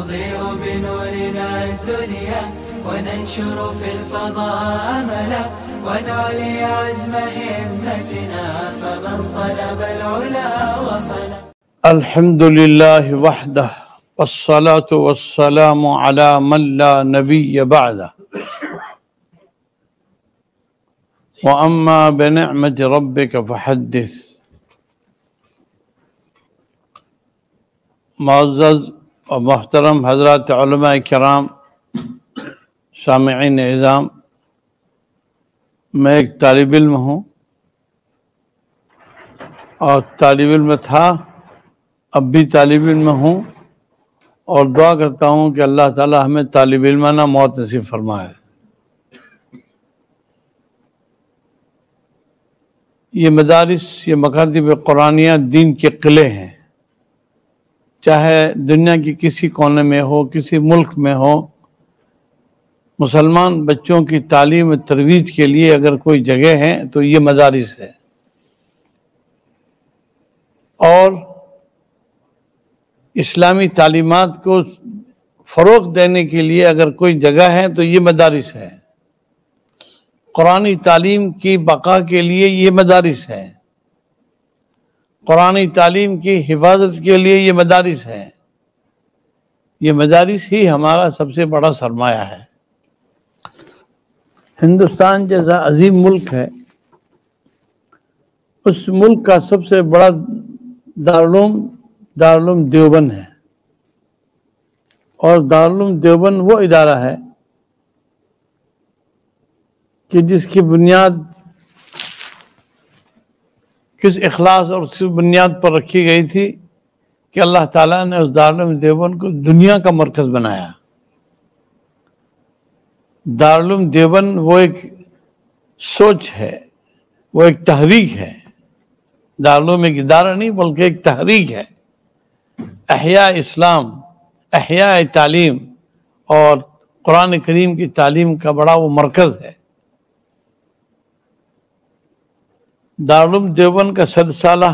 نضيء بنورنا الدنيا وننشر في الفضاء أملا ونعلي عزم همتنا فمن طلب العلا وصل. الحمد لله وحده والصلاة والسلام على من لا نبي بعده وأما بنعمة ربك فحدث. معزز و محترم حضرات علماء کرام، سامعین اعظام، میں ایک طالب علم ہوں اور طالب علم تھا، اب بھی طالب علم ہوں، اور دعا کرتا ہوں کہ اللہ تعالی ہمیں طالب علمانہ موت نصیب فرمائے۔ یہ مدارس، یہ مکاتب قرآنیہ دین کے قلعے ہیں، چاہے دنیا کی کسی کونے میں ہو، کسی ملک میں ہو، مسلمان بچوں کی تعلیم و ترویج کے لیے اگر کوئی جگہ ہے تو یہ مدارس ہے، اور اسلامی تعلیمات کو فروغ دینے کے لیے اگر کوئی جگہ ہے تو یہ مدارس ہے، قرآنی تعلیم کی بقا کے لیے یہ مدارس ہے، قرآنی تعلیم کی حفاظت کے لیے یہ مدارس ہے۔ یہ مدارس ہی ہمارا سب سے بڑا سرمایہ ہے۔ ہندوستان جیسا عظیم ملک ہے، اس ملک کا سب سے بڑا دارالعلوم دیوبند ہے، اور دارالعلوم دیوبند وہ ادارہ ہے کہ جس کی بنیاد کس اخلاص اور کس بنیاد پر رکھی گئی تھی کہ اللہ تعالیٰ نے اس دارالعلوم دیوبند کو دنیا کا مرکز بنایا۔ دارالعلوم دیوبند وہ ایک سوچ ہے، وہ ایک تحریک ہے۔ دارالعلوم ایک ادارہ نہیں بلکہ ایک تحریک ہے، احیاء اسلام، احیاء تعلیم اور قرآن کریم کی تعلیم کا بڑا وہ مرکز ہے۔ دارالعلوم دیوبند کا 100 سالہ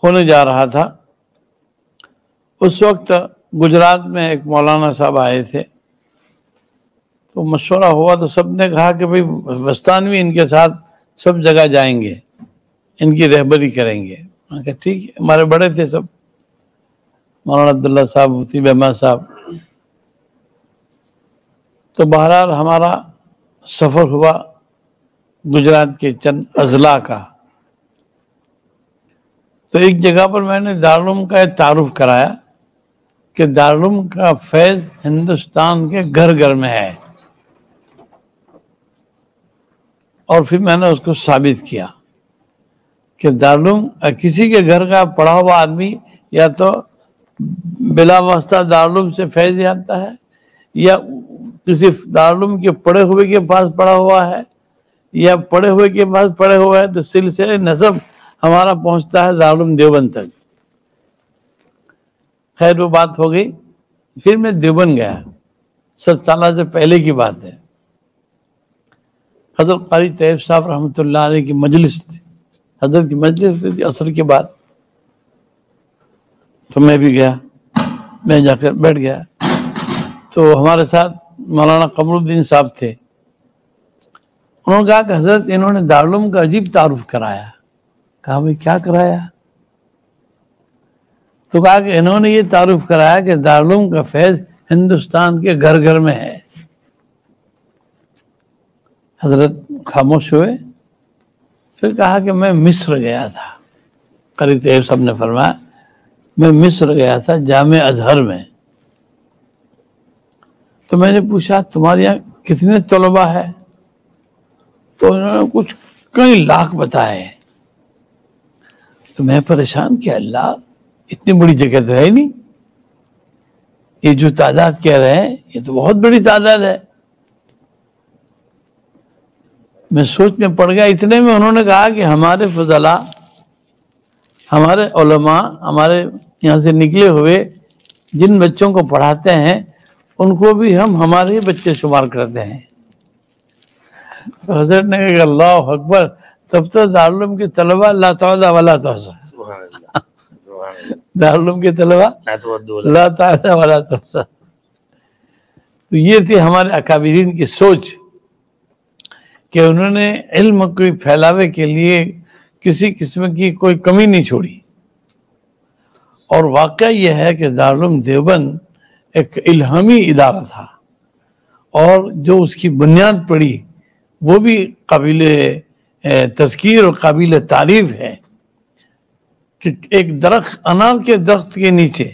ہونے جا رہا تھا۔ اس وقت گجرات میں ایک مولانا صاحب آئے تھے، تو مشورہ ہوا تو سب نے کہا کہ بھئی وستانوی ان کے ساتھ سب جگہ جائیں گے، ان کی رہبری کریں گے۔ میں نے کہا ٹھیک ہے، ہمارے بڑے تھے سب، مولانا عبداللہ صاحب، مفتی بہما صاحب۔ تو بہرحال ہمارا سفر ہوا گجرات کے چند اضلاع کا۔ تو ایک جگہ پر میں نے دارالعلوم کا تعارف کرایا کہ دارالعلوم کا فیض ہندوستان کے گھر گھر میں ہے، اور پھر میں نے اس کو ثابت کیا کہ دارالعلوم کسی کے گھر کا پڑھا ہوا آدمی یا تو بلا واسطہ دارالعلوم سے فیض جانتا ہے، یا کسی دارالعلوم کے پڑھے ہوئے کے پاس پڑھا ہوا ہے، یا پڑھے ہوئے کے پاس پڑھے ہوا ہے، تو سلسلے نسب ہمارا پہنچتا ہے دارالعلوم دیوبند تک۔ خیر وہ بات ہو گئی، پھر میں دیوبند گیا، 7 سالہ سے پہلے کی بات ہے۔ حضرت قاری طیب صاحب رحمۃ اللہ علیہ کی مجلس تھی، حضرت کی مجلس تھی عصر کے بعد، تو میں بھی گیا، میں جا کر بیٹھ گیا۔ تو ہمارے ساتھ مولانا قمر الدین صاحب تھے۔ انہوں نے کہا کہ حضرت انہوں نے دارالعلوم کا عجیب تعارف کرایا۔ کہا بھئی کیا کرایا؟ تو کہا کہ انہوں نے یہ تعارف کرایا کہ دارالعلوم کا فیض ہندوستان کے گھر گھر میں ہے۔ حضرت خاموش ہوئے، پھر کہا کہ میں مصر گیا تھا۔ قاری طیب صاحب نے فرمایا میں مصر گیا تھا، جامع ازہر میں۔ تو میں نے پوچھا تمہارے یہاں کتنے طلباء ہے؟ تو انہوں نے کچھ کئی لاکھ بتائے۔ تو میں پریشان کہ اللہ اتنی بڑی جگہ تو ہے نہیں، یہ جو تعداد کہہ رہے ہیں یہ تو بہت بڑی تعداد ہے۔ میں سوچ میں پڑ گیا۔ اتنے میں انہوں نے کہا کہ ہمارے فضلاء، ہمارے علماء، ہمارے یہاں سے نکلے ہوئے جن بچوں کو پڑھاتے ہیں ان کو بھی ہم ہمارے ہی بچے شمار کرتے ہیں۔ حضرت نے کہا کہ اللہ اکبر، تب تو دارالعلوم کے طلباء لا تعداد ولا تحصى۔ دارالعلوم کے طلبہ لا تعصى ولا تحصى. تو یہ تھی ہمارے اکابرین کی سوچ کہ انہوں نے علم کو پھیلاوے کے لیے کسی قسم کی کوئی کمی نہیں چھوڑی. اور واقعہ یہ ہے کہ دارالعلوم دیوبند ایک الہامی ادارہ تھا، اور جو اس کی بنیاد پڑی وہ بھی قابل تذکیر اور قابل تعریف ہے کہ ایک درخت، انار کے درخت کے نیچے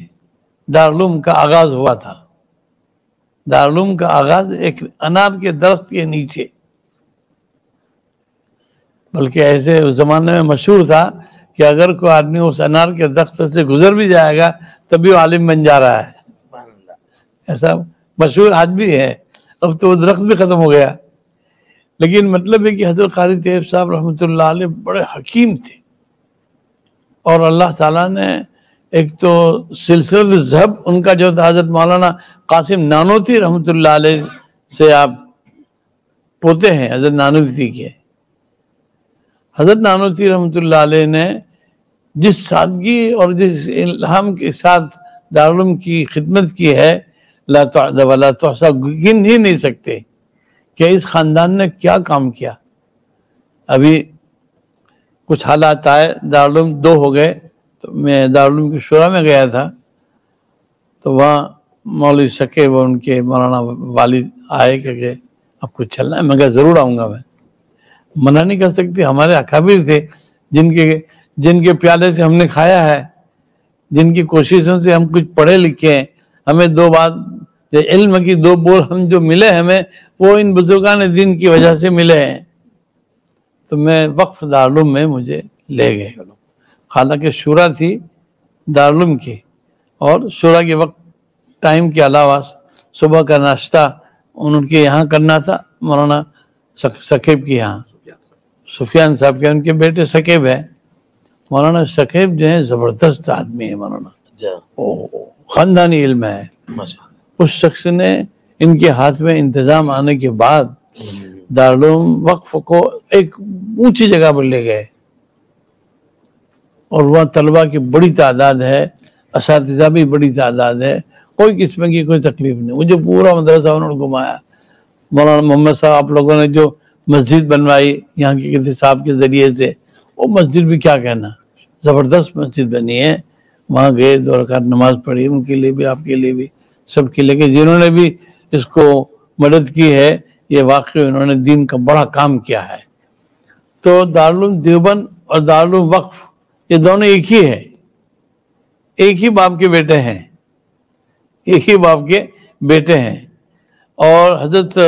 دارالعلوم کا آغاز ہوا تھا. دارالعلوم کا آغاز ایک انار کے درخت کے نیچے، بلکہ ایسے اس زمانے میں مشہور تھا کہ اگر کوئی آدمی اس انار کے درخت سے گزر بھی جائے گا تبھی وہ عالم بن جا رہا ہے. ایسا مشہور آج بھی ہے. اب تو وہ درخت بھی ختم ہو گیا، لیکن مطلب ہے کہ حضرت قاری طیب صاحب رحمۃ اللہ علیہ بڑے حکیم تھے، اور اللہ تعالیٰ نے ایک تو سلسلہ ذہب ان کا جو تھا حضرت مولانا قاسم نانوتوی رحمۃ اللہ علیہ سے آپ پوتے ہیں حضرت نانوتوی کے. حضرت نانوتوی رحمۃ اللہ علیہ نے جس سادگی اور جس الہام کے ساتھ دارالعلوم کی خدمت کی ہے لا تعد ولا تحصى، گن ہی نہیں سکتے کہ اس خاندان نے کیا کام کیا. ابھی کچھ حالات آئے، دارالعلوم دو ہو گئے، تو میں دارالعلوم کی شورا میں گیا تھا، تو وہاں مولوی سکے وہ ان کے مولانا والد آئے کہ آپ کو چلنا ہے. میں کہا ضرور آؤں گا. میں منع نہیں کر سکتے، ہمارے اکابر تھے جن کے پیالے سے ہم نے کھایا ہے، جن کی کوششوں سے ہم کچھ پڑھے لکھے ہیں. ہمیں دو بات علم کی دو بول ہم جو ملے ہمیں وہ ان بزرگان دین کی وجہ سے ملے ہیں. تو میں وقف دارالعلوم میں مجھے لے گئے لوگ، حالانکہ شورا تھی دارالعلوم کی، اور شورا کے وقت ٹائم کے علاوہ صبح کا ناشتہ ان کے یہاں کرنا تھا، مولانا ثقیب کے یہاں، سفیان صاحب کے، ان کے بیٹے ثقیب ہے. مولانا ثقیب جو ہے زبردست آدمی ہے، مولانا خاندانی علم ہے. اس شخص نے ان کے ہاتھ میں انتظام آنے کے بعد دارالعلوم وقف کو ایک اونچی جگہ پر لے گئے، اور وہاں طلبہ کی بڑی تعداد ہے، اساتذہ بھی بڑی تعداد ہے، کوئی قسم کی کوئی تکلیف نہیں. مجھے پورا مدرسہ انہوں نے گھمایا. مولانا محمد صاحب آپ لوگوں نے جو مسجد بنوائی یہاں کے کسی صاحب کے ذریعے سے، وہ مسجد بھی کیا کہنا، زبردست مسجد بنی ہے. وہاں گئے، 2 رکعت نماز پڑھی، ان کے لیے بھی آپ کے لیے بھی سب کے لیے، جنہوں نے بھی اس کو مدد کی ہے. یہ واقعی انہوں نے دین کا بڑا کام کیا ہے. تو دارالعلوم دیوبند اور دارالعلوم وقف یہ دونوں ایک ہی ہے، ایک ہی باپ کے بیٹے ہیں، ایک ہی باپ کے بیٹے ہیں. اور حضرت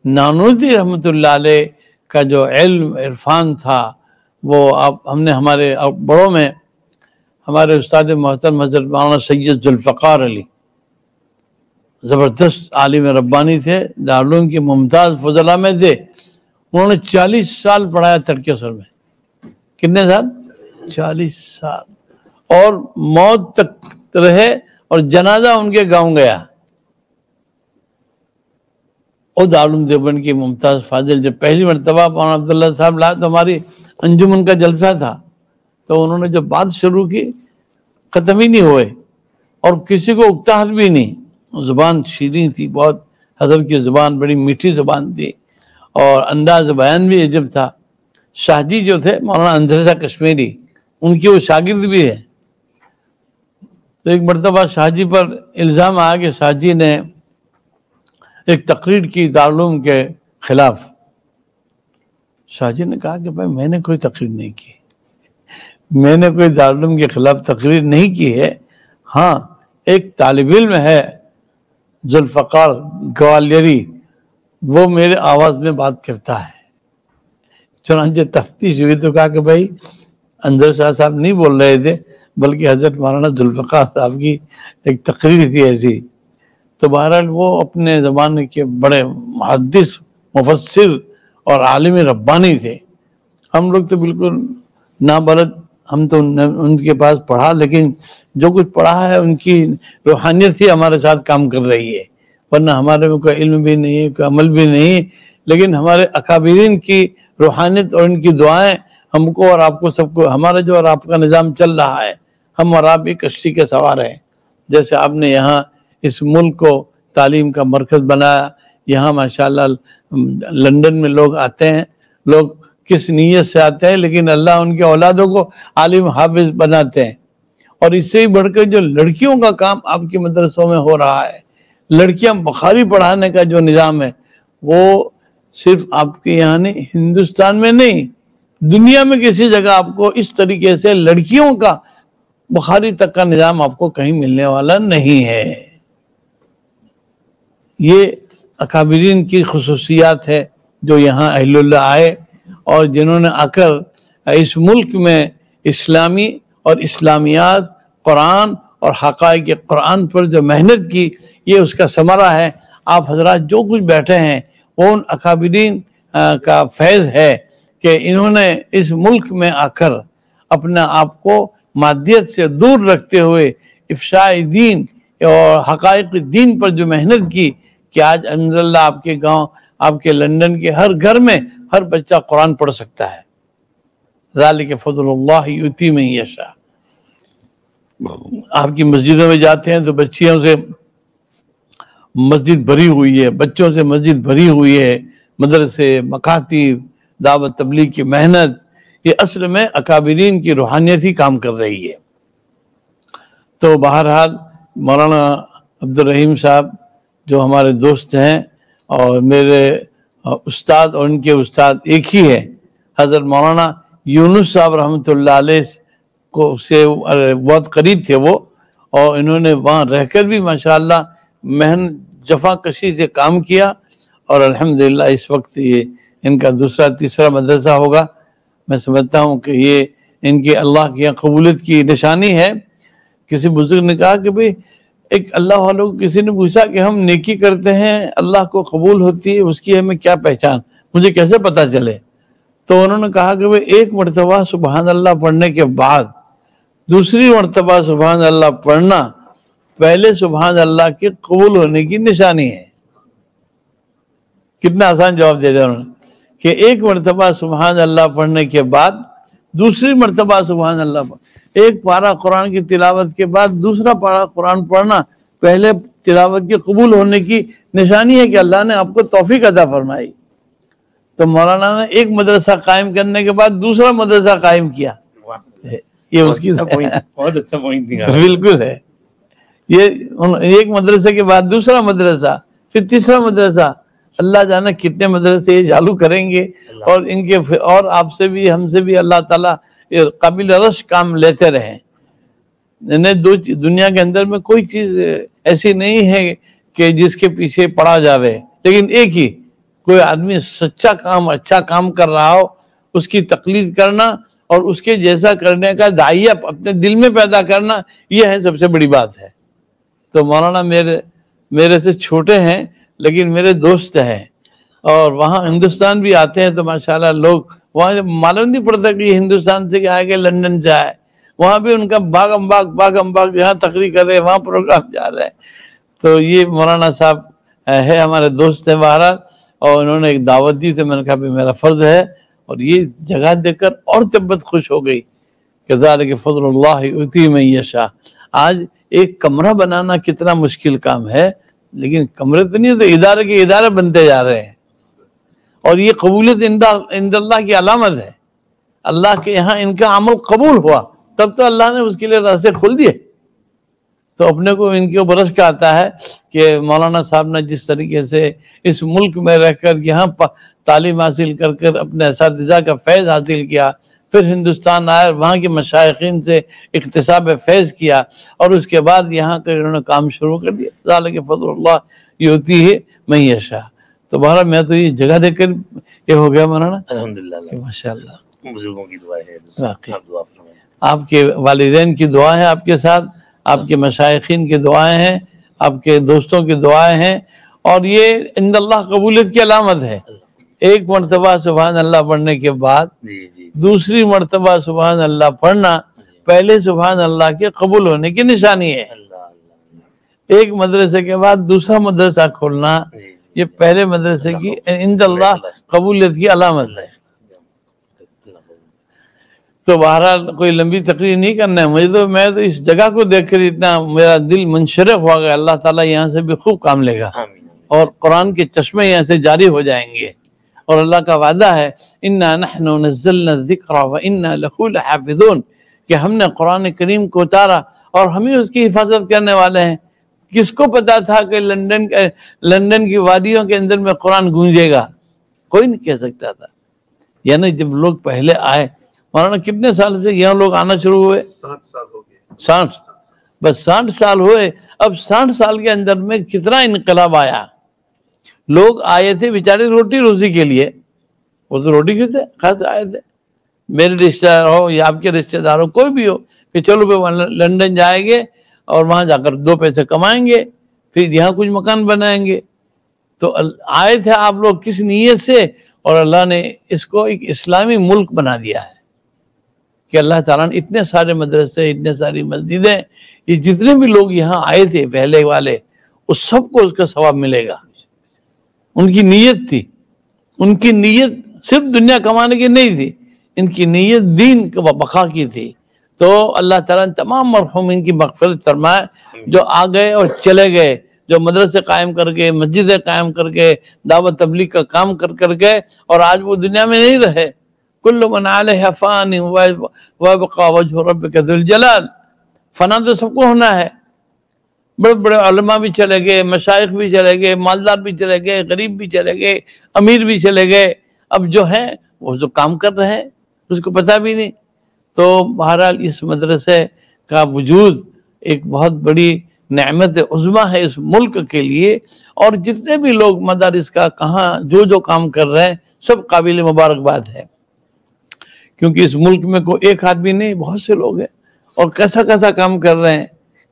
نانوتوی رحمۃ اللہ علیہ کا جو علم عرفان تھا وہ ہم نے ہمارے بڑوں میں ہمارے استاد محترم حضرت مولانا سید ذوالفقار علی زبردست عالم ربانی تھے، دارالعلوم کے ممتاز فضلاء میں تھے. انہوں نے 40 سال پڑھایا تڑکیسر میں. کتنے سال؟ 40 سال. اور موت تک رہے، اور جنازہ ان کے گاؤں گیا. اور دارالعلوم دیوبند کی ممتاز فاضل جب پہلی مرتبہ مولانا عبداللہ صاحب لائے تو ہماری انجمن کا جلسہ تھا، تو انہوں نے جب بات شروع کی ختم ہی نہیں ہوئے، اور کسی کو اکتاہٹ بھی نہیں. زبان شیریں تھی بہت، حضرت کی زبان بڑی میٹھی زبان تھی، اور انداز بیان بھی عجب تھا. شاہ جی جو تھے مولانا اندرزا کشمیری، ان کی وہ شاگرد بھی ہے. تو ایک مرتبہ شاہ جی پر الزام آیا کہ شاہ جی نے ایک تقریر کی دارالعلوم کے خلاف. شاہ جی نے کہا کہ بھائی میں نے کوئی تقریر نہیں کی، میں نے کوئی دارالعلوم کے خلاف تقریر نہیں کی ہے. ہاں ایک طالب علم ہے ذوالفقار گوالیری، وہ میرے آواز میں بات کرتا ہے. چنانچہ تفتیش ہوئی تو کہا کہ بھائی اندر شاہ صاحب نہیں بول رہے تھے، بلکہ حضرت مولانا ذوالفقار صاحب کی ایک تقریر تھی ایسی. تو بہرحال وہ اپنے زمانے کے بڑے محدث، مفسر اور عالم ربانی تھے. ہم لوگ تو بالکل نابلد، ہم تو ان کے پاس پڑھا، لیکن جو کچھ پڑھا ہے ان کی روحانیت ہی ہمارے ساتھ کام کر رہی ہے، ورنہ ہمارے میں کوئی علم بھی نہیں ہے، کوئی عمل بھی نہیں. لیکن ہمارے اکابرین کی روحانیت اور ان کی دعائیں ہم کو اور آپ کو سب کو، ہمارا جو اور آپ کا نظام چل رہا ہے، ہم اور آپ ایک کشتی کے سوار ہیں. جیسے آپ نے یہاں اس ملک کو تعلیم کا مرکز بنایا, یہاں ماشاءاللہ لندن میں لوگ آتے ہیں, لوگ کس نیت سے آتے ہیں, لیکن اللہ ان کے اولادوں کو عالم حافظ بناتے ہیں. اور اس سے ہی بڑھ کر جو لڑکیوں کا کام آپ کے مدرسوں میں ہو رہا ہے, لڑکیاں بخاری پڑھانے کا جو نظام ہے, وہ صرف آپ کے یہاں نہیں, ہندوستان میں نہیں, دنیا میں کسی جگہ آپ کو اس طریقے سے لڑکیوں کا بخاری تک کا نظام آپ کو کہیں ملنے والا نہیں ہے. یہ اکابرین کی خصوصیات ہے جو یہاں اہل اللہ آئے, اور جنہوں نے آ کر اس ملک میں اسلامی اور اسلامیات, قرآن اور حقائق قرآن پر جو محنت کی, یہ اس کا ثمرہ ہے. آپ حضرات جو کچھ بیٹھے ہیں وہ ان اکابرین کا فیض ہے کہ انہوں نے اس ملک میں آ کر اپنا آپ کو مادیت سے دور رکھتے ہوئے افشاء دین اور حقائق دین پر جو محنت کی, کہ آج الحمدللہ آپ کے گاؤں, آپ کے لندن کے ہر گھر میں ہر بچہ قرآن پڑھ سکتا ہے. ذالک فضل اللہ یؤتی من یشاء. آپ کی مسجدوں میں جاتے ہیں تو بچیوں سے مسجد بھری ہوئی ہے, بچوں سے مسجد بھری ہوئی ہے, مدرسے, مکاتب, دعوت تبلیغ کی محنت, یہ اصل میں اکابرین کی روحانیت ہی کام کر رہی ہے. تو بہرحال مولانا عبدالرحیم صاحب جو ہمارے دوست ہیں اور میرے استاد اور ان کے استاد ایک ہی ہے, حضرت مولانا یونس صاحب رحمۃ اللہ علیہ کو سے بہت قریب تھے وہ, اور انہوں نے وہاں رہ کر بھی ماشاءاللہ محنت جفا کشی سے کام کیا, اور الحمدللہ اس وقت یہ ان کا دوسرا تیسرا مدرسہ ہوگا. میں سمجھتا ہوں کہ یہ ان کی اللہ کی قبولیت کی نشانی ہے. کسی بزرگ نے کہا کہ بھئی ایک اللہ والوں کو کسی نے پوچھا کہ ہم نیکی کرتے ہیں اللہ کو قبول ہوتی ہے, اس کی ہمیں کیا پہچان, مجھے کیسے پتا چلے؟ تو انہوں نے کہا کہ بھئی ایک مرتبہ سبحان اللہ پڑھنے کے بعد دوسری مرتبہ سبحان اللہ پڑھنا پہلے سبحان اللہ کے قبول ہونے کی نشانی ہے. کتنا آسان جواب دے دیا انہوں نے, کہ ایک مرتبہ سبحان اللہ پڑھنے کے بعد دوسری مرتبہ سبحان اللہ ایک پارہ قرآن کی تلاوت کے بعد دوسرا پارہ قرآن پڑھنا پہلے تلاوت کے قبول ہونے کی نشانی ہے کہ اللہ نے آپ کو توفیق عطا فرمائی. تو مولانا نے ایک مدرسہ قائم کرنے کے بعد دوسرا مدرسہ قائم کیا, یہ اس کی بہت اچھا پوائنٹ دیا. بالکل ہے. یہ ایک مدرسے کے بعد دوسرا مدرسہ, پھر تیسرا مدرسہ, اللہ جانے کتنے مدرسے یہ چالو کریں گے, اور ان کے اور آپ سے بھی ہم سے بھی اللہ تعالیٰ قابل رش کام لیتے رہیں. دنیا کے اندر میں کوئی چیز ایسی نہیں ہے کہ جس کے پیچھے پڑا جاوے, لیکن ایک ہی کوئی آدمی سچا کام اچھا کام کر رہا ہو, اس کی تقلید کرنا اور اس کے جیسا کرنے کا داعیہ اپنے دل میں پیدا کرنا, یہ ہے سب سے بڑی بات ہے. تو مولانا میرے سے چھوٹے ہیں لیکن میرے دوست ہیں, اور وہاں ہندوستان بھی آتے ہیں تو ماشاءاللہ لوگ وہاں معلوم نہیں پڑتا کہ یہ ہندوستان سے آئے کہ لندن سے آئے, وہاں بھی ان کا باغ باغ یہاں تقریر کر رہے ہیں, وہاں پروگرام جا رہے ہیں. تو یہ مولانا صاحب ہے ہمارے دوست ہیں بہرحال, اور انہوں نے ایک دعوت دی تو میں نے کہا بھی میرا فرض ہے, اور یہ جگہ دیکھ کر اور طبیعت خوش ہو گئی کہ ذالک فضل اللہ یؤتی من یشاء. آج ایک کمرہ بنانا کتنا مشکل کام ہے, لیکن کمرے تو نہیں تو ادارے کے ادارے بنتے جا رہے ہیں, اور یہ قبولیت عند اللہ کی علامت ہے. اللہ کے یہاں ان کا عمل قبول ہوا تب تو اللہ نے اس کے لیے راستے کھول دیے. تو اپنے کو ان کے اوپر رشک آتا ہے کہ مولانا صاحب نے جس طریقے سے اس ملک میں رہ کر یہاں تعلیم حاصل کر کر اپنے اساتذہ کا فیض حاصل کیا, پھر ہندوستان آئے, وہاں کے مشائخین سے اکتساب فیض کیا, اور اس کے بعد یہاں کر انہوں نے کام شروع کر دیا. ذالک فضل اللہ یؤتی من یشاء. تو بہرحال میں تو یہ جگہ دیکھ کر یہ ہو گیا مولانا, الحمدللہ ماشاءاللہ بزرگوں کی دعا ہے. واقعی آپ کے والدین کی دعا ہے آپ کے ساتھ, آپ کے مشائخین کی دعائیں ہیں, آپ کے دوستوں کی دعائیں ہیں, اور یہ عند اللہ قبولیت کی علامت ہے. ایک مرتبہ سبحان اللہ پڑھنے کے بعد دوسری مرتبہ سبحان اللہ پڑھنا پہلے سبحان اللہ کے قبول ہونے کی نشانی ہے. ایک مدرسے کے بعد دوسرا مدرسہ کھولنا یہ پہلے مدرسے کی عند اللہ قبولیت کی علامت ہے. تو بہرحال کوئی لمبی تقریر نہیں کرنا ہے مجھے، تو میں تو اس جگہ کو دیکھ کر اتنا میرا دل منشرح ہوا گیا. اللہ تعالیٰ یہاں سے بھی خوب کام لے گا آمین. اور قرآن کے چشمے یہاں سے جاری ہو جائیں گے. اور اللہ کا وعدہ ہے اِنَّا نَحْنُ نَزَّلْنَا الذِّكْرَ وَإِنَّا لَهُ لَحَافِظُونَ، کہ ہم نے قرآن کریم کو اتارا اور ہم ہی اس کی حفاظت کرنے والے ہیں. کس کو پتا تھا کہ لندن کی وادیوں کے اندر میں قرآن گونجے گا؟ کوئی نہیں کہہ سکتا تھا. یعنی جب لوگ پہلے آئے، مولانا کتنے سال سے یہاں لوگ آنا شروع ہوئے؟ 60 سال ہو گئے. 60. بس 60 سال ہوئے. اب 60 سال کے اندر میں کتنا انقلاب آیا. لوگ آئے تھے بیچارے روٹی روزی کے لیے، وہ تو روٹی کیوں تھے خاص آئے تھے. میرے رشتہ دار ہو یا آپ کے رشتہ دار ہو، کوئی بھی ہو، کہ چلو بھائی لندن جائیں گے اور وہاں جا کر 2 پیسے کمائیں گے، پھر یہاں کچھ مکان بنائیں گے. تو آئے تھے آپ لوگ کس نیت سے، اور اللہ نے اس کو ایک اسلامی ملک بنا دیا ہے کہ اللہ تعالیٰ نے اتنے سارے مدرسے، اتنے ساری مسجدیں، یہ جتنے بھی لوگ یہاں آئے تھے پہلے والے، اس سب کو اس کا ثواب ملے گا. ان کی نیت تھی، ان کی نیت صرف دنیا کمانے کی نہیں تھی، ان کی نیت دین کے بقا کی تھی. تو اللہ تعالیٰ نے تمام مرحومین کی مغفرت فرمائے جو آ گئے اور چلے گئے، جو مدرسے قائم کر کے، مسجدیں قائم کر کے، دعوت تبلیغ کا کام کر کے، اور آج وہ دنیا میں نہیں رہے. کل من علیہ فان ویبقى وجہ ربک ذو الجلال. فنا تو سب کو ہونا ہے. بڑے بڑے علماء بھی چلے گئے، مشائخ بھی چلے گئے، مالدار بھی چلے گئے، غریب بھی چلے گئے، امیر بھی چلے گئے. اب جو ہے وہ جو کام کر رہے ہیں اس کو پتہ بھی نہیں. تو بہرحال اس مدرسے کا وجود ایک بہت بڑی نعمت عظمیٰ ہے اس ملک کے لیے. اور جتنے بھی لوگ مدارس کا کہاں جو کام کر رہے ہیں سب قابل مبارکباد ہے، کیونکہ اس ملک میں کوئی ایک آدمی نہیں، بہت سے لوگ ہیں اور کیسا کام کر رہے ہیں،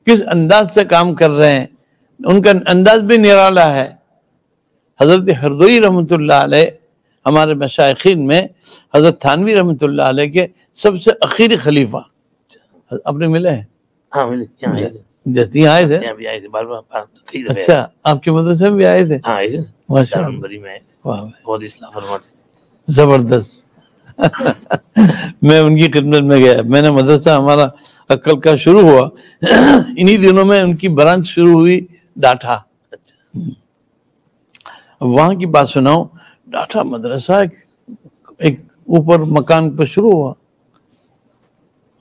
کس انداز سے کام کر رہے ہیں. ان کا انداز بھی نرالا ہے. حضرت ہردوئی رحمۃ اللہ علیہ ہمارے مشائخین میں حضرت تھانوی رحمۃ اللہ علیہ کے سب سے اخیری خلیفہ. اپنے ملے ہیں؟ ہاں ملے. یہاں آئے تھے. جیسے یہاں آئے تھے؟ یہاں بھی آئے تھے بار. اچھا، آپ کے مدرسے میں بھی آئے تھے؟ ہاں آئے تھے. ماشاء اللہ، بری میں آئے تھے. واہ، بہت اصلاح فرماتے. زبردست. میں ان کی خدمت میں گیا. میں نے مدرسہ ہمارا عقل کا شروع ہوا انہی دنوں میں ان کی برانچ شروع ہوئی ڈاٹھا. اچھا. اب وہاں کی بات سناؤں. ڈاٹھا مدرسہ ایک اوپر مکان پہ شروع ہوا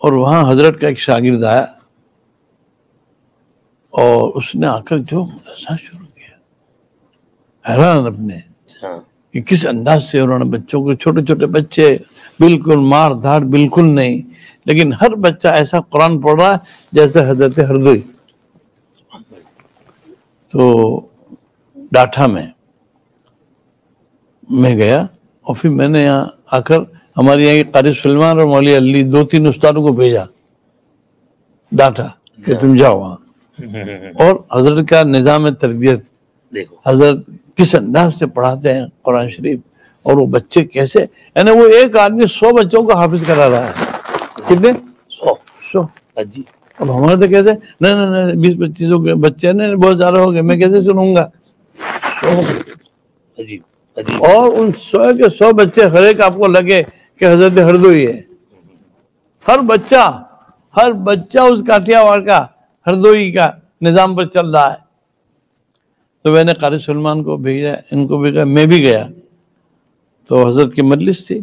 اور وہاں حضرت کا ایک شاگرد آیا اور اس نے آ کر جو مدرسہ شروع کیا، حیران اپنے اچھا. کہ کس انداز سے انہوں نے بچوں کو، چھوٹے چھوٹے بچے، بالکل مار دھاڑ بالکل نہیں، لیکن ہر بچہ ایسا قرآن پڑھ رہا ہے جیسے حضرت ہردوئی. تو ڈاٹھا میں گیا اور پھر میں نے یہاں آ کر ہمارے یہاں قاری سلمان اور مولوی علی 2-3 استادوں کو بھیجا ڈاٹھا کہ تم جاؤ وہاں. اور حضرت کا نظام تربیت دیکھو حضرت کس انداز سے پڑھاتے ہیں قرآن شریف، اور وہ بچے کیسے، یعنی وہ ایک آدمی 100 بچوں کو حافظ کرا رہا ہے. کتنے؟ 100. جی. اب ہمارے تو کہتے ہیں نہیں 20-25 بچے نے بہت زیادہ ہو گئے، میں کیسے سنوں گا. عجیب. اور ان 100 کے 100 بچے ہر ایک آپ کو لگے کہ حضرت ہردوئی ہے. ہر بچہ اس کاٹیا وار کا ہردوئی کا نظام پر چل رہا ہے. تو میں نے قاری سلمان کو بھیجا، ان کو بھیجا، میں بھی گیا. تو حضرت کی مجلس تھی،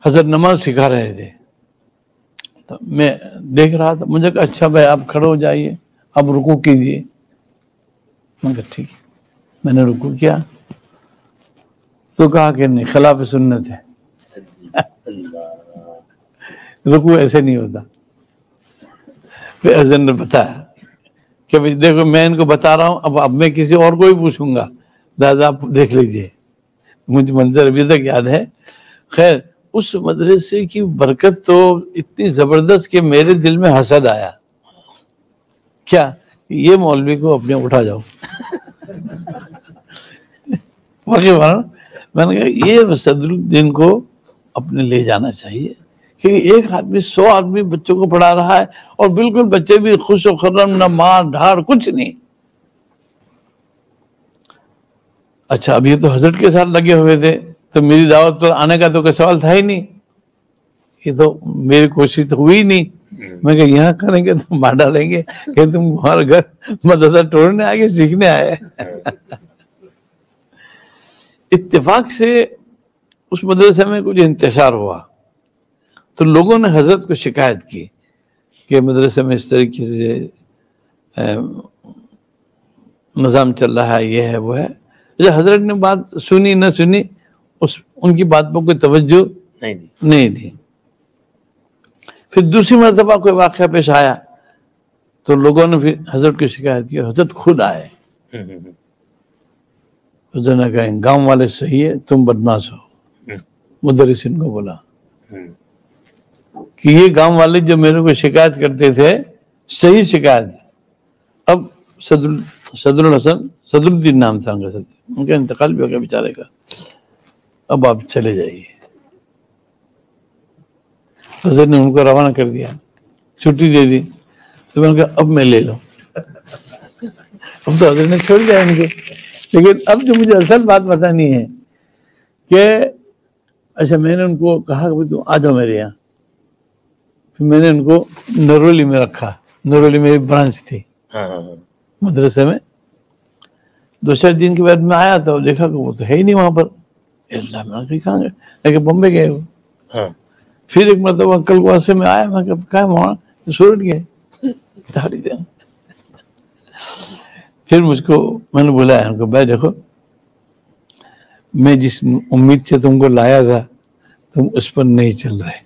حضرت نماز سکھا رہے تھے. تو میں دیکھ رہا تھا، مجھے کہا اچھا بھائی آپ کھڑے ہو جائیے، آپ رکوع کیجئے. میں کہا ٹھیک ہے. میں نے رکوع کیا تو کہا کہ نہیں، خلاف سنت ہے. رکوع ایسے نہیں ہوتا. پھر حضرت نے بتایا کہ دیکھو میں ان کو بتا رہا ہوں، اب میں کسی اور کو ہی پوچھوں گا، لہٰذا آپ دیکھ لیجئے. مجھے منظر ابھی تک یاد ہے. خیر، اس مدرسے کی برکت تو اتنی زبردست کہ میرے دل میں حسد آیا. کیا یہ مولوی کو اپنے اٹھا جاؤ. میں نے کہا یہ صدر الدین کو اپنے لے جانا چاہیے، کیونکہ ایک آدمی 100 آدمی بچوں کو پڑھا رہا ہے اور بالکل بچے بھی خوش و خرم، نہ مار ڈھاڑ کچھ نہیں. اچھا، اب یہ تو حضرت کے ساتھ لگے ہوئے تھے تو میری دعوت پر آنے کا تو کوئی سوال تھا ہی نہیں. یہ تو میری کوشش تو ہوئی نہیں. میں کہ یہاں کریں گے تو مار ڈالیں گے کہ تم ہمارا گھر مدرسہ توڑنے آئے سیکھنے آئے. اتفاق سے اس مدرسے میں کچھ انتشار ہوا تو لوگوں نے حضرت کو شکایت کی کہ مدرسے میں اس طریقے سے نظام چل رہا ہے، یہ ہے وہ ہے. جب حضرت نے بات سنی نہ سنی، ان کی بات پر کوئی توجہ نہیں دی. پھر دوسری مرتبہ کوئی واقعہ پیش آیا تو لوگوں نے پھر حضرت کی شکایت کی. حضرت خود آئے. حضرت نے کہا گاؤں والے صحیح ہے، تم بدماش ہو. مدرسین کو بولا کہ یہ گاؤں والے جو میرے کو شکایت کرتے تھے صحیح شکایت. اب صدر الدین نام تھا ان کا انتقال بھی ہو گیا بیچارے کا. اب آپ چلے جائیے. حضرت نے ان کو روانہ کر دیا، چھٹی دے دی. تو میں نے کہا اب میں لے لوں. اب تو حضرت نے چھوڑ دیا ان کو. لیکن اب جو مجھے اصل بات بتانی ہے کہ اچھا میں نے ان کو کہا کہ تم آ جاؤ میرے یہاں. پھر میں نے ان کو نرولی میں رکھا. نرولی میری برانچ تھی مدرسے میں. 2-4 دن کے بعد میں آیا تو دیکھا کہ وہ تو ہے ہی نہیں وہاں پر. اللہ میں کہاں گئے؟ لیکن بمبے گئے وہ. پھر ایک مرتبہ کل کو میں آیا، میں کہا وہاں سورٹ گئے داڑھی دیں. پھر مجھ کو میں نے بلایا ان کو، بھائی دیکھو میں جس امید سے تم کو لایا تھا تم اس پر نہیں چل رہے.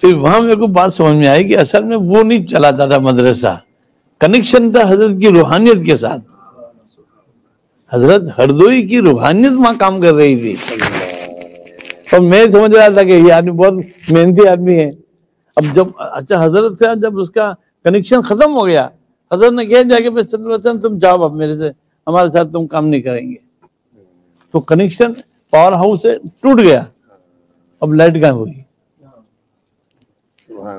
پھر وہاں میرے کو بات سمجھ میں آئی کہ اصل میں وہ نہیں چلاتا تھا مدرسہ، کنیکشن تھا حضرت کی روحانیت کے ساتھ. حضرت ہردوئی کی روحانیت وہاں کام کر رہی تھی اور میں سمجھ رہا تھا کہ یہ آدمی بہت محنتی آدمی ہے. اب جب اچھا حضرت سے جب اس کا کنیکشن ختم ہو گیا، حضرت نے کہا جا کے تم جاؤ اب میرے سے، ہمارے ساتھ تم کام نہیں کریں گے. تو کنیکشن پاور ہاؤس سے ٹوٹ گیا. اب لائٹ کہاں ہوئی؟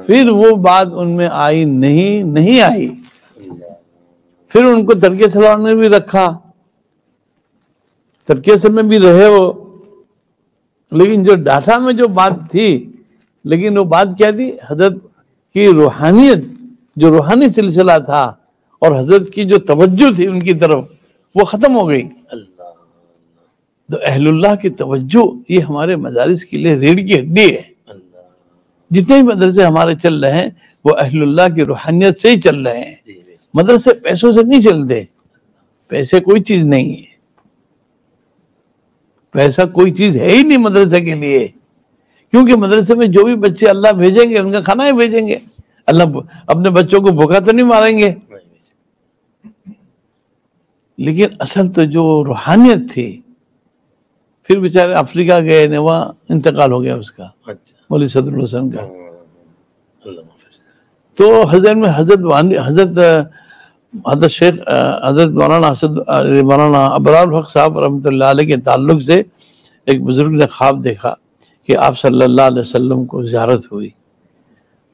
پھر وہ بات ان میں آئی نہیں آئی. پھر ان کو ترکیہ سلام نے بھی رکھا، ترکیہ سلام میں بھی رہے وہ. لیکن جو ڈاٹا میں جو بات تھی، لیکن وہ بات کیا تھی؟ حضرت کی روحانیت، جو روحانی سلسلہ تھا اور حضرت کی جو توجہ تھی ان کی طرف، وہ ختم ہو گئی. تو اہل اللہ کی توجہ یہ ہمارے مدارس کے لیے ریڑھ کی ہڈی ہے. جتنے بھی مدرسے ہمارے چل رہے ہیں وہ اہل اللہ کی روحانیت سے ہی چل رہے ہیں. مدرسے پیسوں سے نہیں چلتے. پیسے کوئی چیز نہیں ہے، پیسہ کوئی چیز ہے ہی نہیں مدرسے کے لیے. کیونکہ مدرسے میں جو بھی بچے اللہ بھیجیں گے ان کا کھانا ہی بھیجیں گے. اللہ اپنے بچوں کو بھوکا تو نہیں ماریں گے. لیکن اصل تو جو روحانیت تھی، پھر بیچارے افریقہ گئے نے، وہاں انتقال ہو گیا اس کا، مولوی صدر الحسن کا. تو حضرت شیخ حضرت مولانا ابرار الحق صاحب رحمۃ اللہ علیہ کے تعلق سے ایک بزرگ نے خواب دیکھا کہ آپ صلی اللہ علیہ وسلم کو زیارت ہوئی.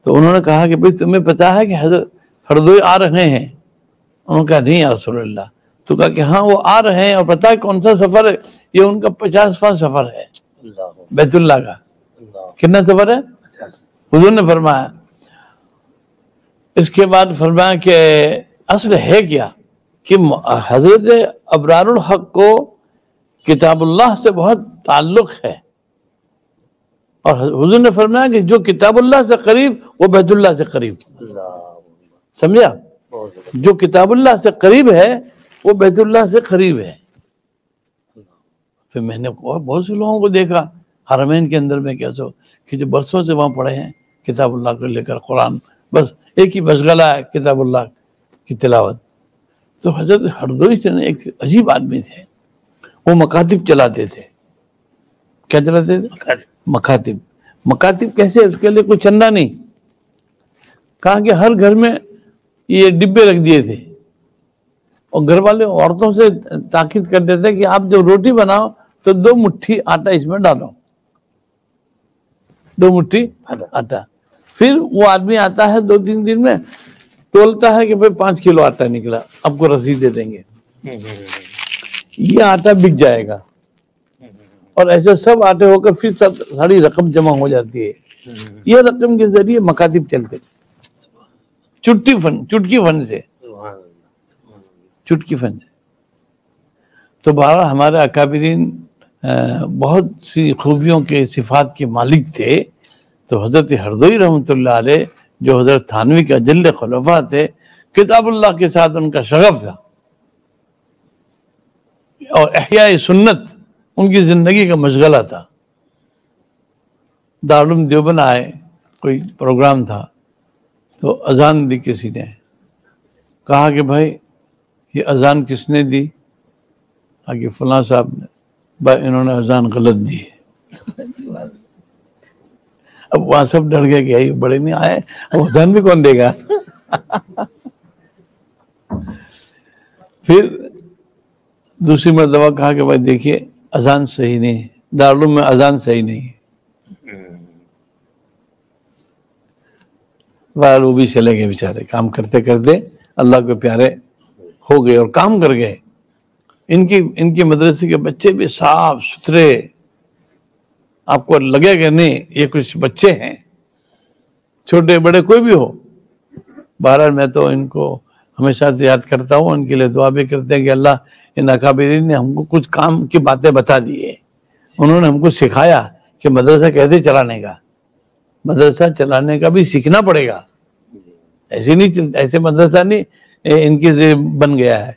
تو انہوں نے کہا کہ بھئی تمہیں پتا ہے کہ حضرت ہردوئی آ رہے ہیں؟ انہوں نے کہا نہیں یا رسول اللہ. تو کہا کہ ہاں وہ آ رہے ہیں، اور پتا ہے کون سا سفر ہے؟ یہ ان کا 50واں سفر ہے بیت اللہ کا. کتنا سفر ہے؟ حضور نے فرمایا. اس کے بعد فرمایا کہ اصل ہے کیا کہ حضرت ابرار الحق کو کتاب اللہ سے بہت تعلق ہے، اور حضور نے فرمایا کہ جو کتاب اللہ سے قریب وہ بیت اللہ سے قریب. سمجھا؟ جو کتاب اللہ سے قریب ہے وہ بیت اللہ سے قریب ہے. پھر میں نے بہت سے لوگوں کو دیکھا حرمین کے اندر میں کیسا کہ جو برسوں سے وہاں پڑھے ہیں کتاب اللہ کو لے کر، قرآن بس ایک ہی مشغلہ ہے کتاب اللہ کی تلاوت. تو حضرت ہردوئی سے ایک عجیب آدمی تھے، وہ مکاتب چلاتے تھے. کیا چلاتے تھے؟ مکاتب. مکاتب کیسے؟ اس کے لیے کوئی چندہ نہیں. کہا کہ ہر گھر میں یہ ڈبے رکھ دیے تھے، اور گھر والے عورتوں سے تاکید کر دیتے کہ آپ جب روٹی بناؤ تو 2 مٹھی آٹا اس میں ڈالو، 2 مٹھی آٹا. پھر وہ آدمی آتا ہے 2-3 دن میں، تولتا ہے کہ بھئی 5 کلو آٹا نکلا، آپ کو رسید دے دیں گے، یہ آٹا بک جائے گا. اور ایسے سب آتے ہو کر پھر ساری رقم جمع ہو جاتی ہے. یہ رقم کے ذریعے مکاتب چلتے چٹکی فن سے چٹکی فن سے. تو بہرحال ہمارے اکابرین بہت سی خوبیوں کے صفات کے مالک تھے. تو حضرت ہردوئی رحمۃ اللہ علیہ جو حضرت تھانوی کے اجل خلفاء تھے، کتاب اللہ کے ساتھ ان کا شغف تھا اور احیاء سنت ان کی زندگی کا مشغلہ تھا. دارالعلوم دیوبند آئے، کوئی پروگرام تھا تو اذان دی کسی نے. کہا کہ بھائی یہ اذان کس نے دی؟ کہ فلاں صاحب نے. بھائی انہوں نے اذان غلط دی ہے. اب وہاں سب ڈر گئے کہ بڑے نہیں آئے، اب اذان بھی کون دے گا. پھر دوسری مرتبہ کہا کہ بھائی دیکھیے اذان صحیح نہیں ہے، دارالعلوم میں اذان صحیح نہیں ہے. وہ بھی چلے گئے بیچارے، کام کرتے کرتے اللہ کے پیارے ہو گئے اور کام کر گئے. ان کے مدرسے کے بچے بھی صاف ستھرے، آپ کو لگے گا نہیں یہ کچھ بچے ہیں، چھوٹے بڑے کوئی بھی ہو. بہرحال میں تو ان کو ہمیشہ یاد کرتا ہوں، ان کے لیے دعا بھی کرتے ہیں کہ اللہ ان اکابرین نے ہم کو کچھ کام کی باتیں بتا دی ہے. انہوں نے ہم کو سکھایا کہ مدرسہ کیسے چلانے کا، مدرسہ چلانے کا بھی سیکھنا پڑے گا. ایسے مدرسہ نہیں ان کے بن گیا ہے.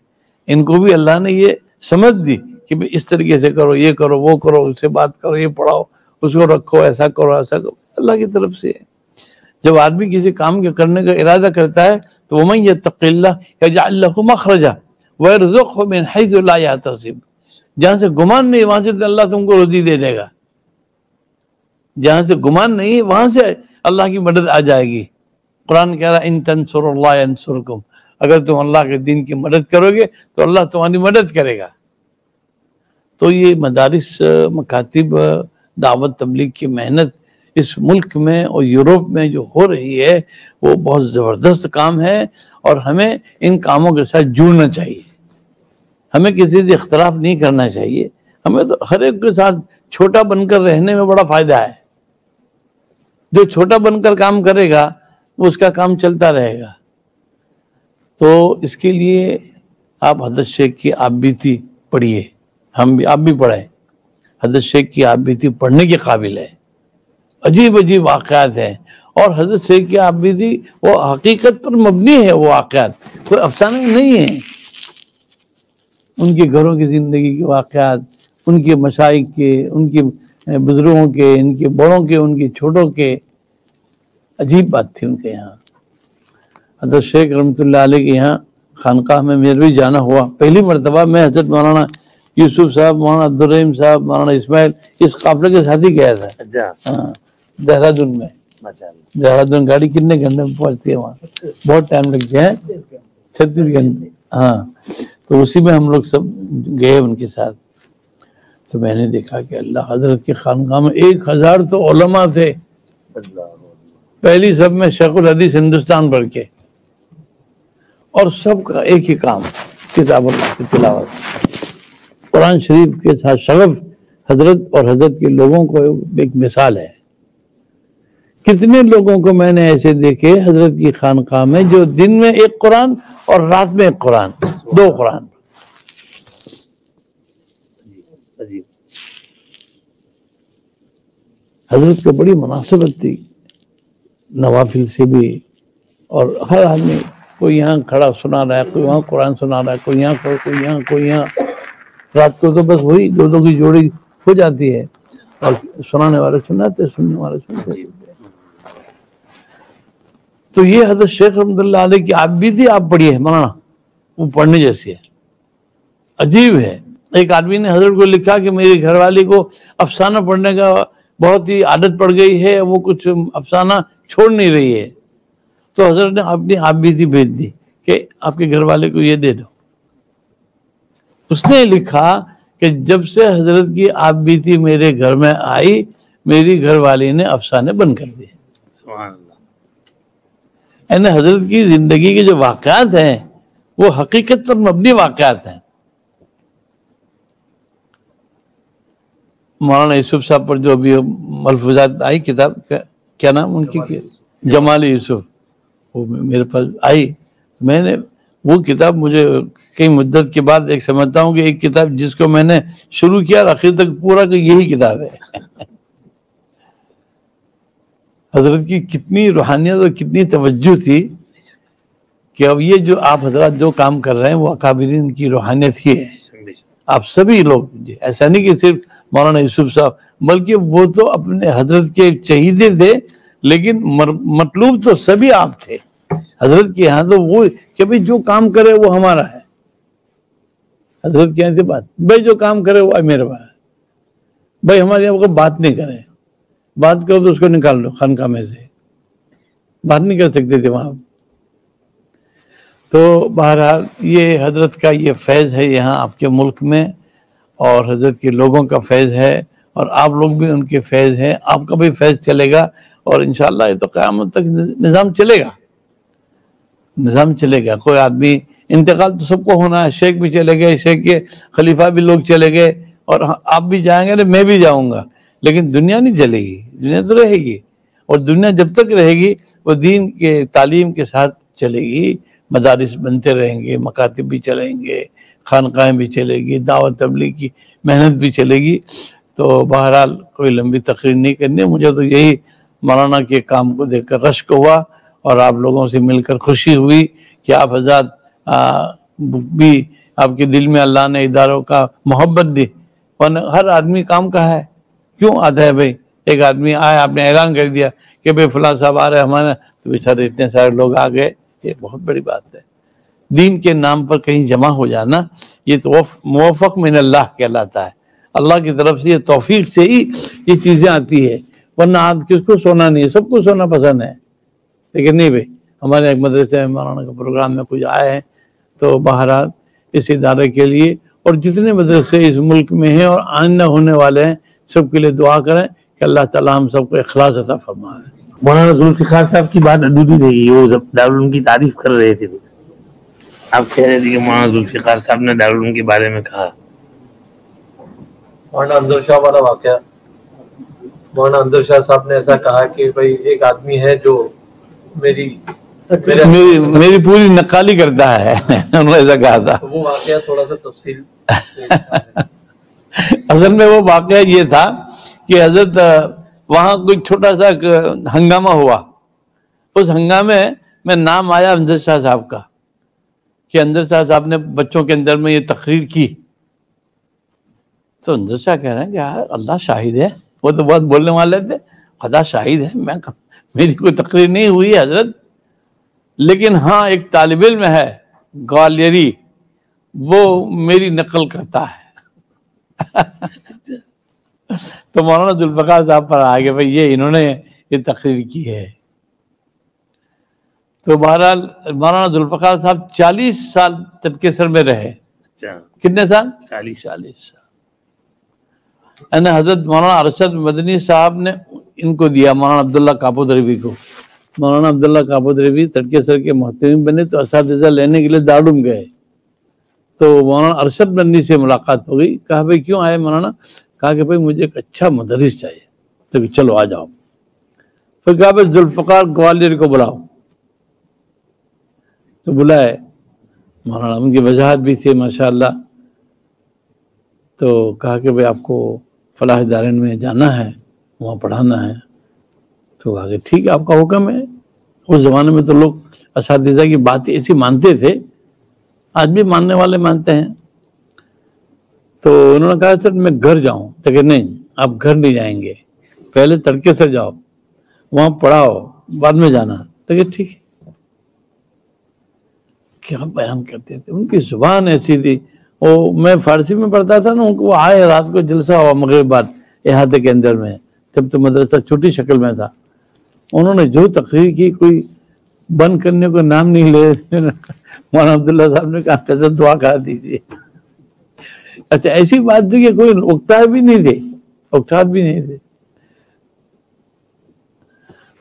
ان کو بھی اللہ نے یہ سمجھ دی کہ اس طریقے سے کرو، یہ کرو، وہ کرو، اس سے بات کرو، یہ پڑھاؤ، اس کو رکھو، ایسا کرو ایسا کرو. اللہ کی طرف سے جب آدمی کسی کام کے کرنے کا ارادہ کرتا ہے تو وَمَن يَتَّقِ اللَّهَ يَجْعَلْ لَهُ مَخْرَجًا وَيَرْزُقْهُ مِنْ حَيْثُ لَا يَحْتَسِبُ. جہاں سے گمان نہیں وہاں سے اللہ تم کو روزی دے دے گا. جہاں سے گمان نہیں وہاں سے اللہ کی مدد آ جائے گی. قرآن کہہ رہا ان تنصروا اللہ ینصرکم، اگر تم اللہ کے دین کی مدد کرو گے تو اللہ تمہاری مدد کرے گا. تو یہ مدارس، مکاتب، دعوت تبلیغ کی محنت اس ملک میں اور یورپ میں جو ہو رہی ہے وہ بہت زبردست کام ہے، اور ہمیں ان کاموں کے ساتھ جڑنا چاہیے. ہمیں کسی سے اختلاف نہیں کرنا چاہیے. ہمیں تو ہر ایک کے ساتھ چھوٹا بن کر رہنے میں بڑا فائدہ ہے. جو چھوٹا بن کر کام کرے گا وہ اس کا کام چلتا رہے گا. تو اس کے لیے آپ حضرت شیخ کی آپ بیتی پڑھیے، آپ بھی پڑھیں. حضرت شیخ کی آپ بیتی پڑھنے کے قابل ہے. عجیب عجیب واقعات ہیں، اور حضرت شیخ کی آپ بیتی وہ حقیقت پر مبنی ہے. وہ واقعات کوئی افسانہ نہیں ہے. ان کے گھروں کی زندگی کے واقعات، ان کے مشائخ کے، ان کے بزرگوں کے، ان کے بڑوں کے، ان کے چھوٹوں کے. عجیب بات تھی ان کے یہاں. حضرت شیخ رحمۃ اللہ علیہ کے یہاں خانقاہ میں میرے بھی جانا ہوا. پہلی مرتبہ میں حضرت مولانا یوسف صاحب، مولانا عبدالرحیم صاحب، مولانا اسماعیل اس قافلے کے ساتھ ہی گیا تھا. ہاں، دہرادون میں. دہرادون گاڑی کتنے گھنٹے میں پہنچتی ہے وہاں؟ بہت ٹائم لگتا ہے، 36 گھنٹے. ہاں، تو اسی میں ہم لوگ سب گئے ان کے ساتھ. تو میں نے دیکھا کہ اللہ حضرت کے خانقاہ میں 1000 تو علماء تھے. پہلی سب میں شیخ الحدیث ہندوستان بھر کے، اور سب کا ایک ہی کام کتاب اللہ کی تلاوت. قرآن شریف کے ساتھ شغف حضرت اور حضرت کے لوگوں کو ایک مثال ہے. کتنے لوگوں کو میں نے ایسے دیکھے حضرت کی خانقاہ میں جو دن میں ایک قرآن اور رات میں ایک قرآن، 2 قرآن. حضرت کو بڑی مناسبت تھی نوافل سے بھی. اور ہر آدمی کوئی یہاں کھڑا سنا رہا ہے، کوئی وہاں قرآن سنا رہا ہے، کوئی یہاں کھڑا، کوئی یہاں، کوئی یہاں. رات کو تو بس وہی 2 کی جوڑی ہو جاتی ہے، اور سنانے والے سناتے، سننے والے سنتے. تو یہ حضرت شیخ رحمۃ اللہ علیہ کی آپ بھی تھی، آپ پڑھیے مولانا، وہ پڑھنے جیسی ہے. عجیب ہے. ایک آدمی نے حضرت کو لکھا کہ میری گھر والی کو افسانہ پڑھنے کا بہت ہی عادت پڑ گئی ہے، وہ کچھ افسانہ چھوڑ نہیں رہی ہے. تو حضرت نے اپنی آپ بیتی بھیج دی کہ آپ کے گھر والے کو یہ دے دو. اس نے لکھا کہ جب سے حضرت کی آپ بیتی میرے گھر میں آئی، میری گھر والی نے افسانے بند کر دیے. سبحان اللہ. یعنی حضرت کی زندگی کے جو واقعات ہیں وہ حقیقت پر مبنی واقعات ہیں. مولانا یوسف صاحب پر جو بھی ملفوظات آئی کتاب کیا نام ان کی جمال یوسف، وہ میرے پاس آئی. میں نے وہ کتاب مجھے کئی مدت کے بعد ایک سمجھتا ہوں کہ ایک کتاب جس کو میں نے شروع کیا اور آخر تک پورا کہ یہی کتاب ہے. حضرت کی کتنی روحانیت اور کتنی توجہ تھی کہ اب یہ جو آپ حضرات جو کام کر رہے ہیں وہ اکابرین کی روحانیت ہی ہے. آپ سبھی لوگ، ایسا نہیں کہ صرف مولانا یوسف صاحب، بلکہ وہ تو اپنے حضرت کے چہیدے تھے، لیکن مطلوب تو سبھی آپ تھے حضرت کے یہاں. تو وہ کہ بھئی جو کام کرے وہ ہمارا ہے. حضرت کے یہاں سے بات، بھائی جو کام کرے وہ میرے پاس ہے. بھائی ہمارے یہاں کو بات نہیں کرے، بات کرو تو اس کو نکال لو خانقاہ میں سے، بات نہیں کر سکتے تھے وہاں. تو بہرحال یہ حضرت کا یہ فیض ہے یہاں آپ کے ملک میں، اور حضرت کے لوگوں کا فیض ہے، اور آپ لوگ بھی ان کے فیض ہیں. آپ کا بھی فیض چلے گا، اور انشاءاللہ یہ تو قیامت تک نظام چلے گا، نظام چلے گا. کوئی آدمی انتقال تو سب کو ہونا ہے، شیخ بھی چلے گئے، شیخ کے خلیفہ بھی لوگ چلے گئے، اور آپ بھی جائیں گے، میں بھی جاؤں گا، لیکن دنیا نہیں چلے گی، دنیا تو رہے گی. اور دنیا جب تک رہے گی وہ دین کے تعلیم کے ساتھ چلے گی. مدارس بنتے رہیں گے، مکاتب بھی چلیں گے، خانقاہیں بھی چلے گی، دعوت تبلیغ کی محنت بھی چلے گی. تو بہرحال کوئی لمبی تقریر نہیں کرنی، مجھے تو یہی مولانا کے کام کو دیکھ کر رشک ہوا، اور آپ لوگوں سے مل کر خوشی ہوئی کہ آپ حضرات بھی، آپ کے دل میں اللہ نے اداروں کا محبت دی. ورنہ ہر آدمی کام کا ہے، کیوں آتا ہے بھائی؟ ایک آدمی آیا، آپ نے اعلان کر دیا کہ بھائی فلاں صاحب آ رہے ہمارے، تو بیچارے اتنے سارے لوگ آ گئے. یہ بہت بڑی بات ہے. دین کے نام پر کہیں جمع ہو جانا، یہ تو موفق من اللہ کہلاتا ہے. اللہ کی طرف سے یہ توفیق سے ہی یہ چیزیں آتی ہے. ورنہ آج کس کو سونا نہیں ہے؟ سب کو سونا پسند ہے، لیکن نہیں بھائی. ہمارے ایک مدرسے مولانا کا پروگرام میں کچھ آئے ہیں، تو بہرحال اس ادارے کے لیے اور جتنے مدرسے اس ملک میں ہیں اور آئندہ ہونے والے ہیں، سب کے لیے دعا کریں کہ اللہ تعالیٰ ہم سب کو اخلاص عطا فرمائے. مولانا ذوالفقار صاحب کی بات ادھوری رہ گئی، وہ دارالعلوم کی تعریف کر رہے تھے. آپ کہہ رہے تھے کہ مولانا ذوالفقار صاحب نے دارالعلوم کے بارے میں کہا. مولانا اندر شاہ والا واقعہ، مولانا اندر شاہ صاحب نے ایسا کہا کہ بھائی ایک آدمی ہے جو میری پوری نقالی کرتا ہے. انہوں نے ایسا کہا تھا. وہ واقعہ تھوڑا سا تفصیل اصل میں وہ واقعہ یہ تھا کہ حضرت وہاں کوئی چھوٹا سا ہنگامہ ہوا. اس ہنگامے میں نام آیا اندر شاہ صاحب کا، کہ اندر شاہ صاحب نے بچوں کے اندر میں یہ تقریر کی. تو اندر شاہ کہہ رہے ہیں کہ اللہ شاہد ہے، وہ تو بہت بولنے والے تھے، خدا شاہد ہے، میری کوئی تقریر نہیں ہوئی ہے حضرت، لیکن ہاں ایک طالب علم ہے گوالیری، وہ میری نقل کرتا ہے. تو مولانا ذوالفقار صاحب پر آ گئے، بھائی یہ انہوں نے یہ تقریر کی ہے. تو بہرحال مولانا ذوالفقار صاحب 40 سال تڑکےسر میں رہے. کتنے سال؟ 40 سال. حضرت مولانا ارشد مدنی صاحب نے ان کو دیا، مولانا عبداللہ کاپودروی کو. مولانا عبداللہ کاپودروی تڑکےسر کے محتمم بنے، تو اساتذہ لینے کے لیے دارالعلوم گئے. تو مولانا ارشد مدنی سے ملاقات ہو گئی. کہا بھائی کیوں آئے مولانا؟ کہا کہ بھائی مجھے ایک اچھا مدرس چاہیے. تو چلو آ جاؤ. پھر کہا بھائی ذوالفقار گوالیر کو بلاؤ. تو بلائے. مولانا ان کی وضاحت بھی تھی ماشاءاللہ. تو کہا کہ بھائی آپ کو فلاح دارین میں جانا ہے، وہاں پڑھانا ہے. تو آگے ٹھیک ہے، آپ کا حکم ہے. اس زمانے میں تو لوگ اساتذہ کی بات ایسی مانتے تھے، آج بھی ماننے والے مانتے ہیں. تو انہوں نے کہا سر میں گھر جاؤں. تو کہ نہیں، آپ گھر نہیں جائیں گے، پہلے تڑکےسر جاؤ، وہاں پڑھاؤ، بعد میں جانا. تو کہ ٹھیک ہے. کیا بیان کرتے تھے، ان کی زبان ایسی تھی. وہ میں فارسی میں پڑھتا تھا نا، ان کو وہ آئے رات کو جلسہ ہوا مغرب بعد احاطے کے اندر میں، جب تو مدرسہ چھوٹی شکل میں تھا. انہوں نے جو تقریر کی کوئی بند کرنے کو نام نہیں لے. مولانا عبداللہ صاحب نے کہا کہ دعا کرا دیجیے. اچھا ایسی بات تھی کہ کوئی اکتار بھی نہیں تھے.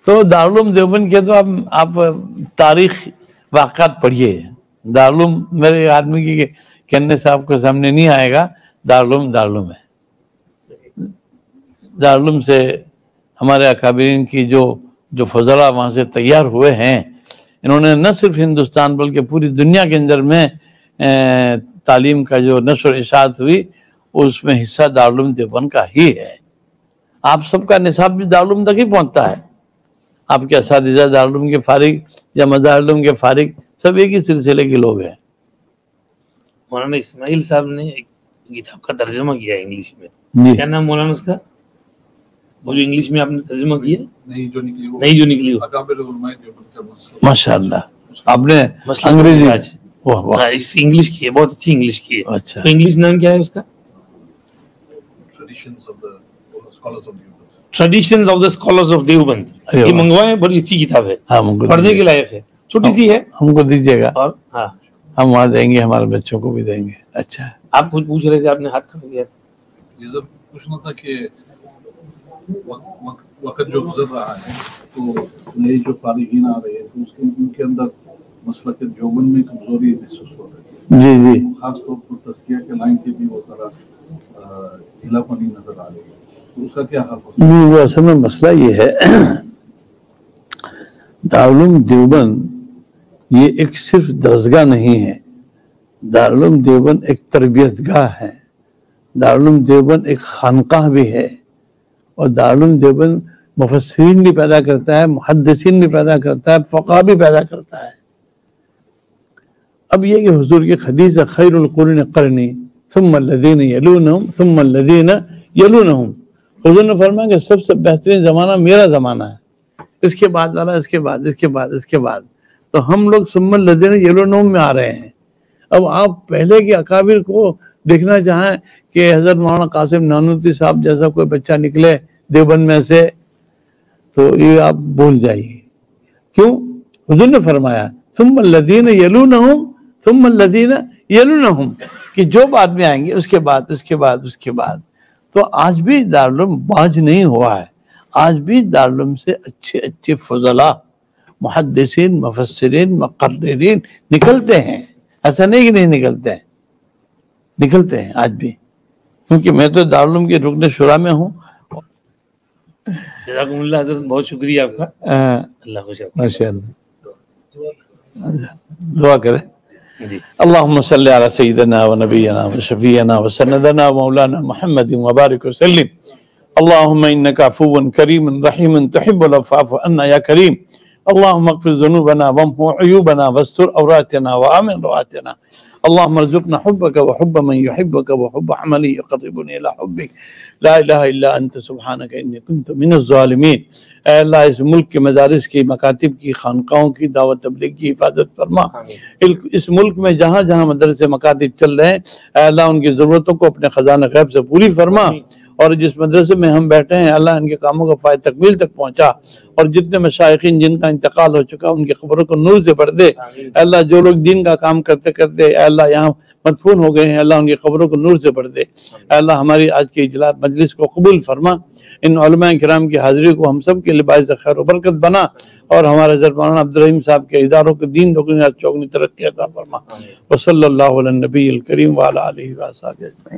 تو دارالعلوم دیوبند کے تو آپ تاریخ واقعات پڑھیے. دارالعلوم میرے آدمی کی کہنے سے آپ کو سامنے نہیں آئے گا. دارالعلوم ہے. دارالعلوم سے ہمارے اکابرین کی جو فضلہ وہاں سے تیار ہوئے ہیں، انہوں نے نہ صرف ہندوستان بلکہ پوری دنیا کے اندر میں تعلیم کا جو نشر و اشاعت ہوئی اس میں حصہ دارالعلوم دیوبند کا ہی ہے۔ آپ سب کا نصاب بھی دارالعلوم تک ہی پہنچتا ہے، آپ کے اساتذہ دارالعلوم کے فارغ یا مظاہر کے فارغ سب ایک ہی سلسلے کے لوگ ہیں۔ مولانا اسماعیل صاحب نے ایک کتاب کا ترجمہ کیا ہے انگلش میں، جی کیا نام مولانا اس کا؟ وہ جو انگلش میں آپ نے ترجمہ کیا نہیں جو نکلی وہ نہیں جو نکلی ہو اکابر علماء دیوبند کا مسئلہ، ماشاء اللہ آپ نے مسئلہ انگریزی آج واہ واہ انگلش کی ہے، بہت اچھی انگلش کی ہے۔ اچھا تو انگلش نام کیا ہے اس کا؟ traditions of the scholars of Deoband۔ Traditions of the scholars of Deoband, ارے یہ واہ۔ منگوائے، بڑی اچھی کتاب ہے، ہم کو پڑھنے کے لائق ہے، چھوٹی سی ہے ہم کو دیجیے گا، اور ہاں ہم وہاں دیں گے، ہمارے بچوں کو بھی دیں گے۔ اچھا آپ کچھ پوچھ رہے تھے، آپ نے ہاتھ کھڑا کیا۔ یہ سب پوچھنا تھا کہ وقت جو گزر رہا ہے تو نئے جو فارغین آ رہے ہیں تو ان کے اندر مسلک دیوبند میں کمزوری محسوس ہو رہی ہے، جی جی خاص طور پر تزکیہ کے لائن کی بھی وہ ذرا ڈھیلا پنی نظر آ رہی ہے، تو اس کا کیا حل ہو سکتا ہے؟ نہیں، وہ اصل میں مسئلہ یہ ہے دارالعلوم دیوبند یہ ایک صرف درسگاہ نہیں ہے، دارالعلوم دیوبند ایک تربیت گاہ ہے، دارالعلوم دیوبند ایک خانقاہ بھی ہے، اور دارالعلوم دیوبند مفسرین بھی پیدا کرتا ہے، محدثین بھی پیدا کرتا ہے، فقہ بھی پیدا کرتا ہے۔ اب یہ کہ حضور کی حدیث ہے خیر القرون قرنی ثم الذین یلونہم ثم الذین یلونہم، حضور نے فرمایا کہ سب سے بہترین زمانہ میرا زمانہ ہے، اس کے بعد والا، اس کے بعد، اس کے بعد، اس کے بعد، تو ہم لوگ ثم الذین یلونہم میں آ رہے ہیں۔ اب آپ پہلے کے اکابر کو دیکھنا چاہیں کہ حضرت مولانا قاسم نانوتوی صاحب جیسا کوئی بچہ نکلے دیوبند میں سے تو یہ آپ بھول جائیے، کیوں؟ حضور نے فرمایا ثم الذین یلونہم ثم الذین یلونہم، کہ جو بعد میں آئیں گے اس کے بعد، اس کے بعد، اس کے بعد۔ تو آج بھی دارالعلوم باج نہیں ہوا ہے، آج بھی دارالعلوم سے اچھے اچھے فضلاء، محدثین، مفسرین، مقررین نکلتے ہیں، ایسا نہیں کہ نہیں نکلتے ہیں، نکلتے ہیں آج بھی، کیونکہ میں تو دارالعلوم کے رکن شورا میں ہوں۔ جزاکم اللہ حضرت، بہت شکریہ آپ کا، اللہ خوش رکھے۔ ماشاء اللہ، دعا کریں۔ جی اللهم صل على سيدنا ونبينا وشفينا وسندنا ومولانا محمد وبارك وسلم. اللهم إنك عفو كريم رحيم تحب العفو فاعف عنا يا كريم. اللهم اغفر ذنوبنا وامحو عيوبنا واستر عوراتنا وآمن رواتنا. اللهم ارزقنا حبك وحب من يحبك وحب عمل يقربني إلى حبك. لا الہ الا انت سبحانک انی کنت من الظالمین۔ اے اللہ اس ملک کے مدارس کی، مکاتب کی، خانقاہوں کی، دعوت تبلیغ کی حفاظت فرما۔ اس ملک میں جہاں جہاں مدرسے مکاتب چل رہے ہیں اے اللہ ان کی ضرورتوں کو اپنے خزانہ غیب سے پوری فرما، اور جس مدرسے میں ہم بیٹھے ہیں اللہ ان کے کاموں کو فائدہ تکمیل تک پہنچا، اور جتنے مشائخین جن کا انتقال ہو چکا ان کی قبروں کو نور سے بھر دے۔ اے اللہ جو لوگ دین کا کام کرتے کرتے اے اللہ یہاں مدفون ہو گئے ہیں اللہ ان کی قبروں کو نور سے بھر دے۔ اے اللہ ہماری آج کی اجلاس مجلس کو قبول فرما، ان علماء کرام کی حاضری کو ہم سب کے لیے باعث خیر و برکت بنا، اور ہمارے حضرت مولانا عبدالرحیم صاحب کے اداروں کے دین چوگنی ترقی عطا فرما۔ وصلی اللہ علی النبی الکریم وعلی آلہ وصحبہ اجمعین۔